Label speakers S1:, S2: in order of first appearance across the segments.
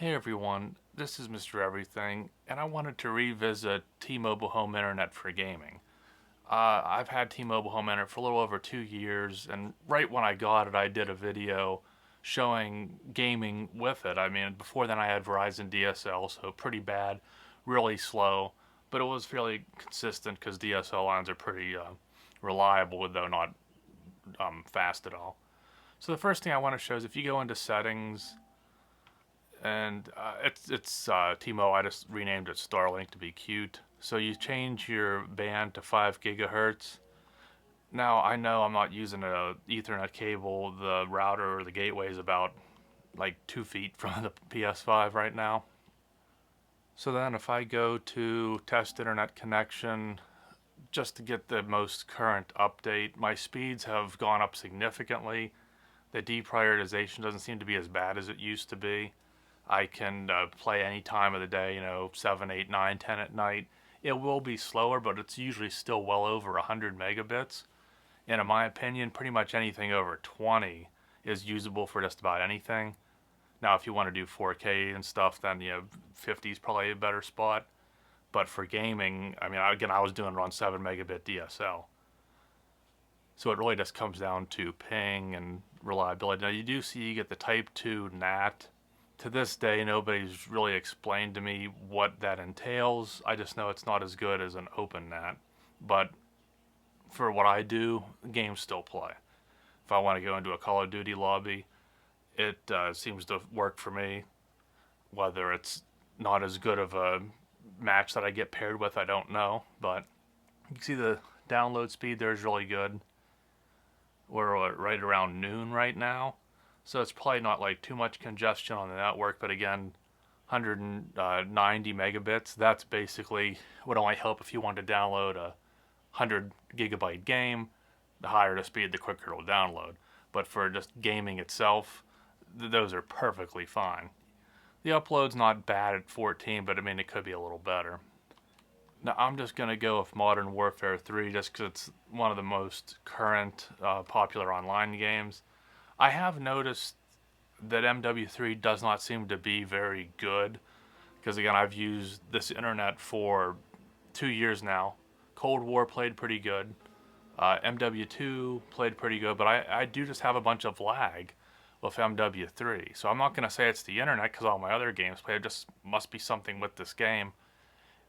S1: Hey everyone, this is Mr. Everything, and I wanted to revisit T-Mobile Home Internet for gaming. I've had T-Mobile Home Internet for a little over 2 years, and right when I got it, I did a video showing gaming with it. I mean, before then I had Verizon DSL, so pretty bad, really slow, but it was fairly consistent because DSL lines are pretty reliable, though not fast at all. So the first thing I want to show is if you go into settings, and it's T-Mobile. I just renamed it Starlink to be cute. So you change your band to 5 gigahertz. Now I know I'm not using a Ethernet cable. The router or the gateway is about like 2 feet from the PS5 right now. So then if I go to test internet connection, just to get the most current update, my speeds have gone up significantly. The deprioritization doesn't seem to be as bad as it used to be. I can play any time of the day, 7, 8, 9, 10 at night. It will be slower, but it's usually still well over 100 megabits. And in my opinion, pretty much anything over 20 is usable for just about anything. Now, if you want to do 4K and stuff, then 50 is probably a better spot. But for gaming, I mean, again, I was doing around 7 megabit DSL. So it really just comes down to ping and reliability. Now, you do see you get the Type 2 NAT. To this day, nobody's really explained to me what that entails. I just know it's not as good as an open NAT. But for what I do, games still play. If I want to go into a Call of Duty lobby, it seems to work for me. Whether it's not as good of a match that I get paired with, I don't know. But you can see the download speed there is really good. We're right around noon right now. So it's probably not like too much congestion on the network, but again, 190 megabits, that's basically would only help if you want to download a 100 gigabyte game. The higher the speed, the quicker it'll download. But for just gaming itself, those are perfectly fine. The upload's not bad at 14, but I mean, it could be a little better. Now, I'm just going to go with Modern Warfare 3 just because it's one of the most current popular online games. I have noticed that MW3 does not seem to be very good because, again, I've used this internet for 2 years now. Cold War played pretty good. MW2 played pretty good, but I do just have a bunch of lag with MW3. So I'm not going to say it's the internet because all my other games play. It just must be something with this game.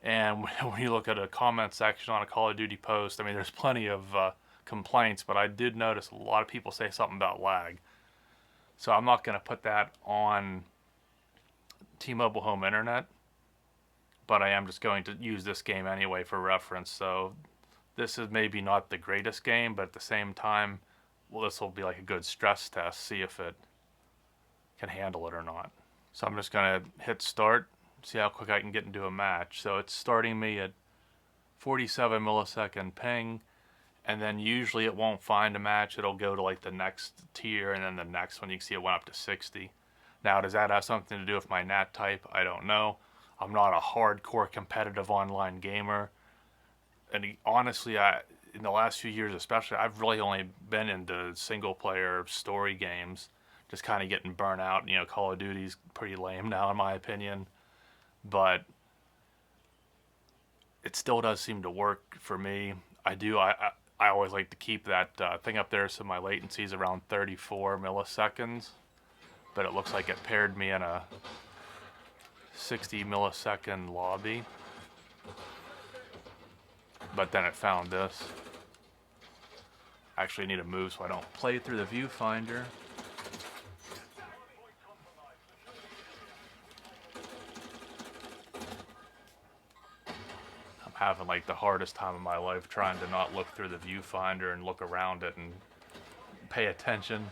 S1: And when you look at a comment section on a Call of Duty post, I mean, there's plenty of complaints, but I did notice a lot of people say something about lag. So I'm not going to put that on T-Mobile Home Internet, but I am just going to use this game anyway for reference. So this is maybe not the greatest game, but at the same time, well, this will be like a good stress test, see if it can handle it or not. So I'm just going to hit start, see how quick I can get into a match. So it's starting me at 47 millisecond ping, and then usually it won't find a match. It'll go to like the next tier, and then the next one you can see it went up to 60. Now, does that have something to do with my NAT type? I don't know. I'm not a hardcore competitive online gamer. And honestly, in the last few years especially, I've really only been into single player story games, just kind of getting burnt out. Call of Duty's pretty lame now in my opinion, but it still does seem to work for me. I always like to keep that thing up there so my latency is around 34 milliseconds, but it looks like it paired me in a 60 millisecond lobby, but then it found this. I actually need to move so I don't play through the viewfinder. I'm having like the hardest time of my life trying to not look through the viewfinder and look around it and pay attention.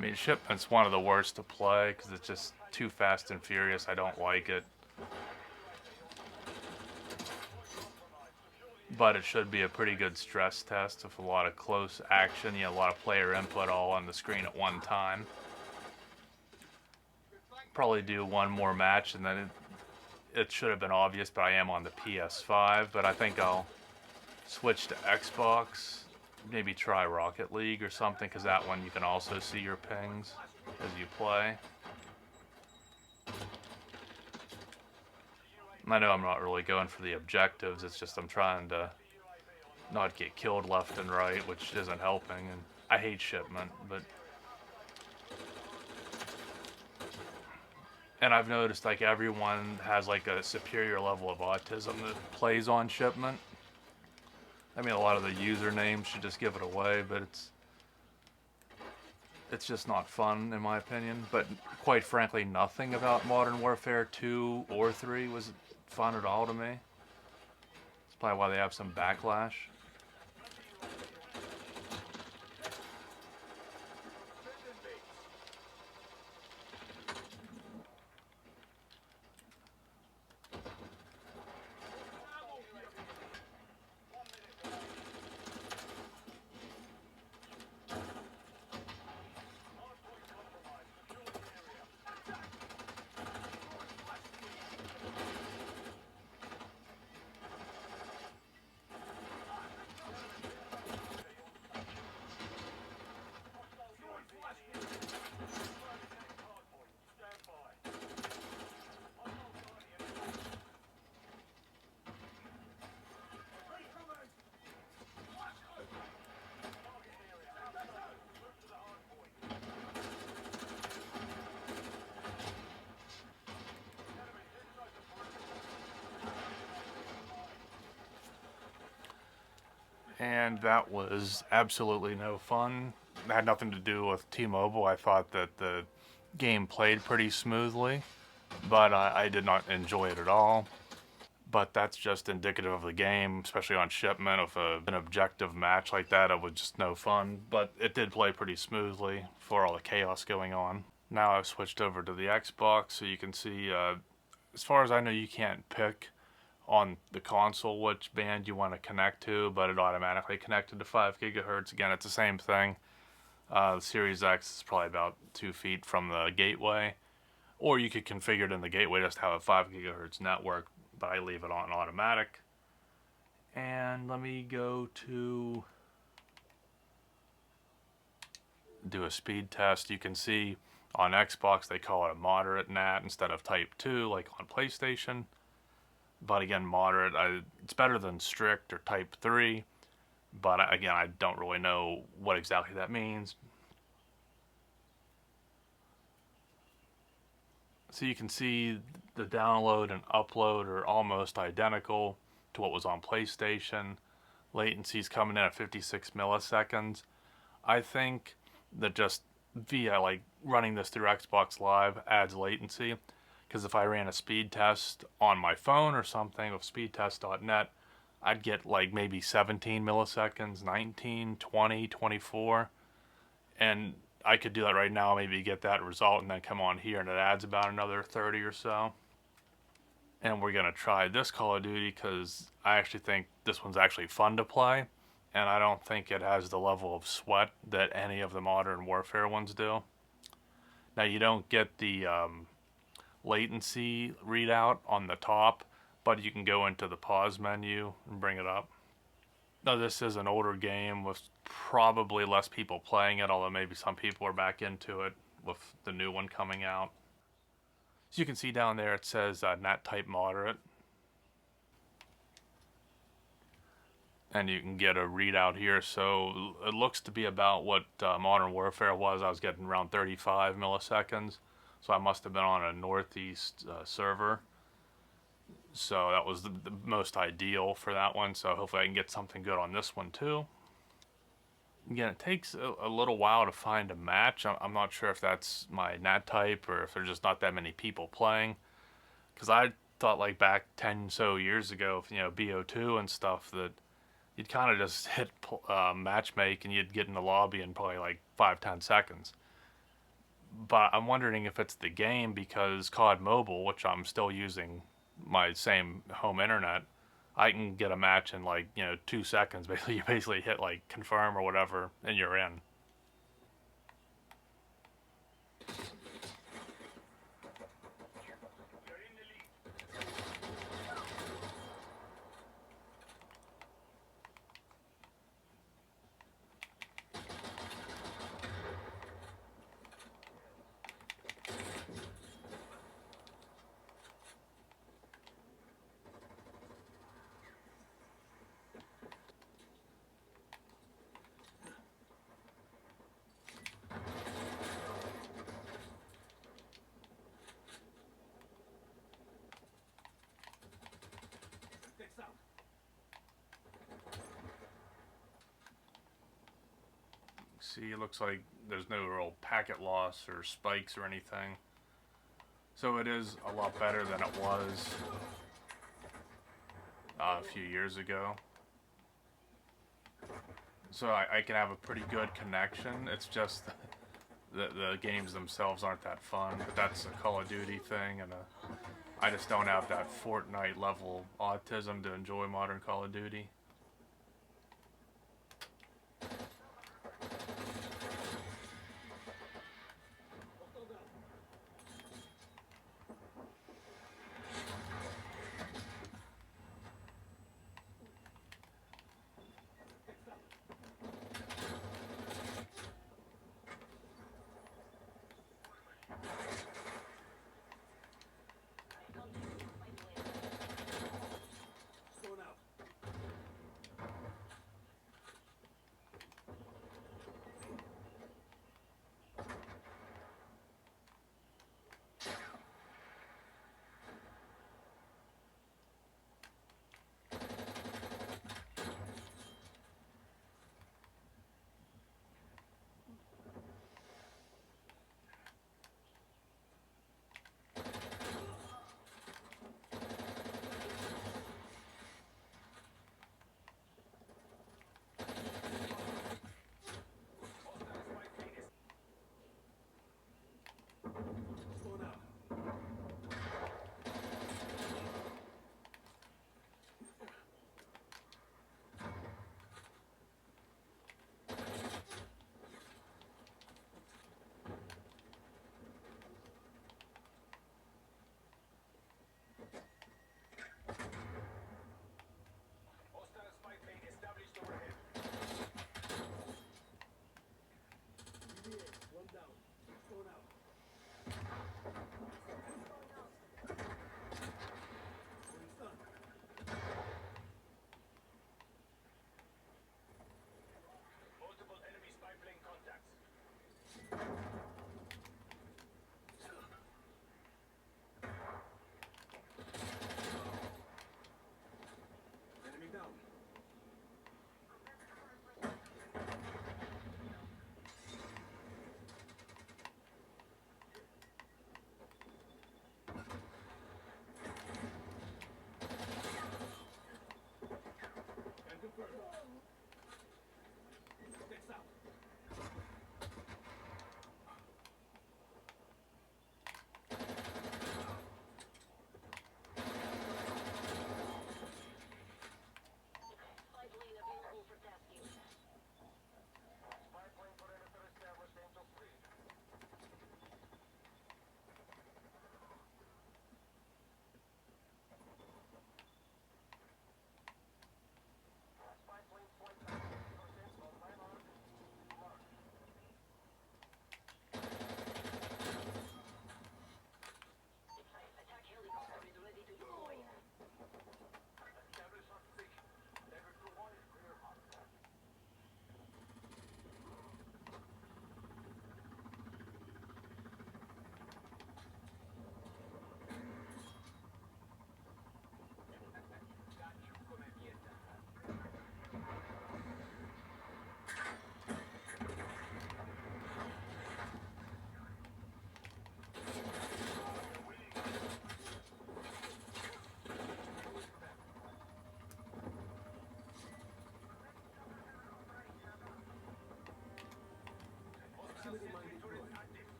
S1: I mean, Shipment's one of the worst to play because it's just too fast and furious. I don't like it. But it should be a pretty good stress test with a lot of close action, a lot of player input all on the screen at one time. Probably do one more match and then it should have been obvious, but I am on the PS5, but I think I'll switch to Xbox, maybe try Rocket League or something, because that one you can also see your pings as you play. I know I'm not really going for the objectives, it's just I'm trying to not get killed left and right, which isn't helping, and I hate Shipment, but... And I've noticed like everyone has like a superior level of autism that plays on Shipment. I mean, a lot of the usernames should just give it away, but it's just not fun in my opinion. But quite frankly, nothing about Modern Warfare 2 or 3 was fun at all to me. That's probably why they have some backlash. And that was absolutely no fun. It had nothing to do with T-Mobile. I thought that the game played pretty smoothly, but I did not enjoy it at all. But that's just indicative of the game, especially on Shipment. If an objective match like that, it was just no fun. But it did play pretty smoothly for all the chaos going on. Now I've switched over to the Xbox, so you can see, as far as I know, you can't pick on the console which band you want to connect to, but it automatically connected to 5 gigahertz. Again, it's the same thing. The Series X is probably about 2 feet from the gateway, or you could configure it in the gateway just to have a 5 gigahertz network, but I leave it on automatic. And let me go to do a speed test. You can see on Xbox they call it a moderate NAT instead of type 2 like on PlayStation. But again, moderate, it's better than strict or type 3. But again, I don't really know what exactly that means. So you can see the download and upload are almost identical to what was on PlayStation. Latency's coming in at 56 milliseconds. I think that just via like running this through Xbox Live adds latency. Because if I ran a speed test on my phone or something with speedtest.net, I'd get like maybe 17 milliseconds, 19, 20, 24. And I could do that right now, maybe get that result and then come on here and it adds about another 30 or so. And we're going to try this Call of Duty because I actually think this one's actually fun to play. And I don't think it has the level of sweat that any of the Modern Warfare ones do. Now you don't get the latency readout on the top, but you can go into the pause menu and bring it up. Now this is an older game with probably less people playing it, although maybe some people are back into it with the new one coming out. So you can see down there it says NAT type moderate. And you can get a readout here, so it looks to be about what Modern Warfare was. I was getting around 35 milliseconds. So I must have been on a Northeast server. So that was the most ideal for that one. So hopefully I can get something good on this one too. Again, it takes a little while to find a match. I'm not sure if that's my NAT type or if there's just not that many people playing. Because I thought like back 10 so years ago, BO2 and stuff, that you'd kind of just hit matchmake and you'd get in the lobby in probably like 5-10 seconds. But I'm wondering if it's the game because COD Mobile, which I'm still using my same home internet, I can get a match in like 2 seconds. Basically, you basically hit like confirm or whatever, and you're in. See, it looks like there's no real packet loss or spikes or anything. So it is a lot better than it was a few years ago. So I can have a pretty good connection. It's just the games themselves aren't that fun, but that's a Call of Duty thing, and I just don't have that Fortnite level autism to enjoy modern Call of Duty.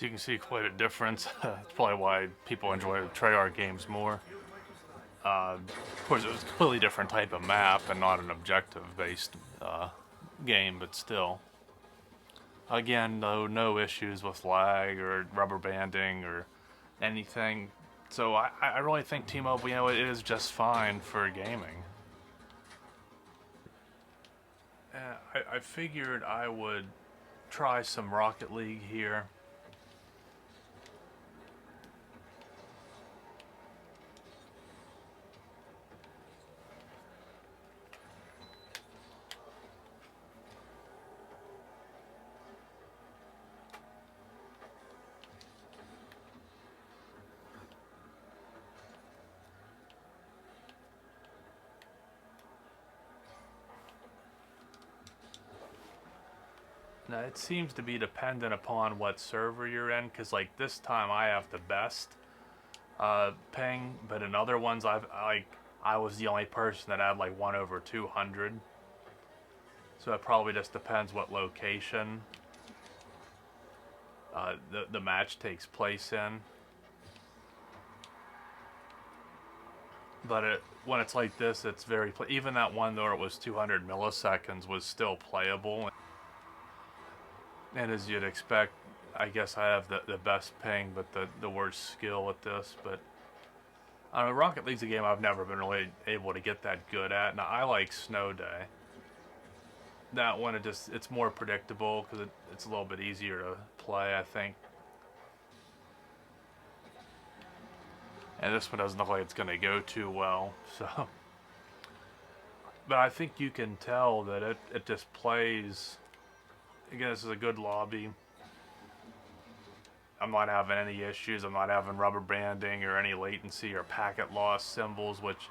S1: So you can see quite a difference. That's probably why people enjoy Treyarch games more. Of course, it was a completely different type of map and not an objective-based game, but still. Again, no issues with lag or rubber banding or anything. So I really think T-Mobile, it is just fine for gaming. I figured I would try some Rocket League here. Now, it seems to be dependent upon what server you're in, because like this time I have the best ping, but in other ones I was the only person that had like 1/200. So it probably just depends what location the match takes place in. But when it's like this, it's very even that one though it was 200 milliseconds was still playable. And as you'd expect, I guess I have the best ping, but the worst skill at this. But I don't know, Rocket League's a game I've never been really able to get that good at. Now I like Snow Day. That one it's more predictable because it's a little bit easier to play, I think. And this one doesn't look like it's going to go too well, so. But I think you can tell that it just plays. Again, this is a good lobby. I'm not having any issues. I'm not having rubber banding or any latency or packet loss symbols, which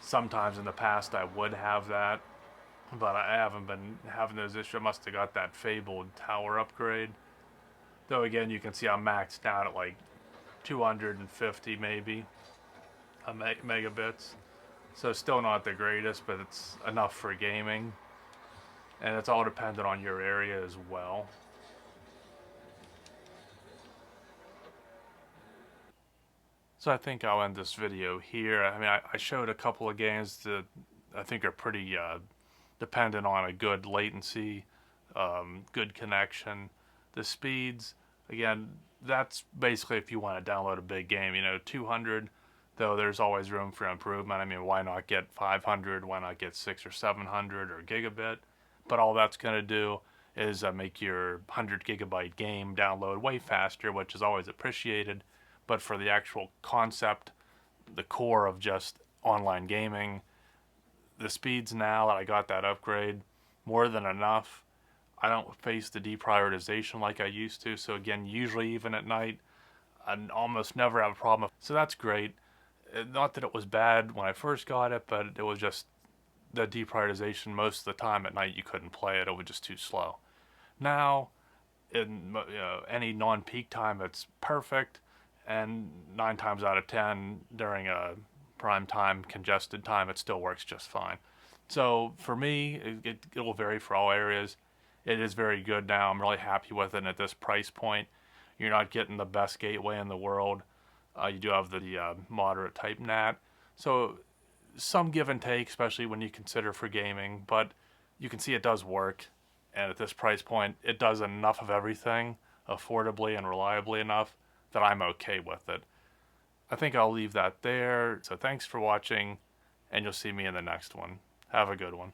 S1: sometimes in the past I would have that. But I haven't been having those issues. I must have got that fabled tower upgrade. Though again, you can see I'm maxed out at like 250 maybe megabits. So still not the greatest, but it's enough for gaming. And it's all dependent on your area as well. So I think I'll end this video here. I mean, I showed a couple of games that I think are pretty dependent on a good latency, good connection. The speeds, again, that's basically if you want to download a big game. 200, though there's always room for improvement. I mean, why not get 500? Why not get 600 or 700 or gigabit? But all that's going to do is make your 100 gigabyte game download way faster, which is always appreciated. But for the actual concept, the core of just online gaming, the speeds now that I got that upgrade, more than enough. I don't face the deprioritization like I used to. So again, usually even at night, I almost never have a problem. So that's great. Not that it was bad when I first got it, but it was just the deprioritization. Most of the time at night you couldn't play it. It was just too slow. Now, in any non-peak time, it's perfect. And 9 times out of 10 during a prime time, congested time, it still works just fine. So for me, it will vary for all areas. It is very good now. I'm really happy with it. And at this price point, you're not getting the best gateway in the world. You do have the moderate type NAT. So some give and take, especially when you consider for gaming. But you can see it does work. And at this price point, it does enough of everything affordably and reliably enough that I'm okay with it. I think I'll leave that there. So thanks for watching, and you'll see me in the next one. Have a good one.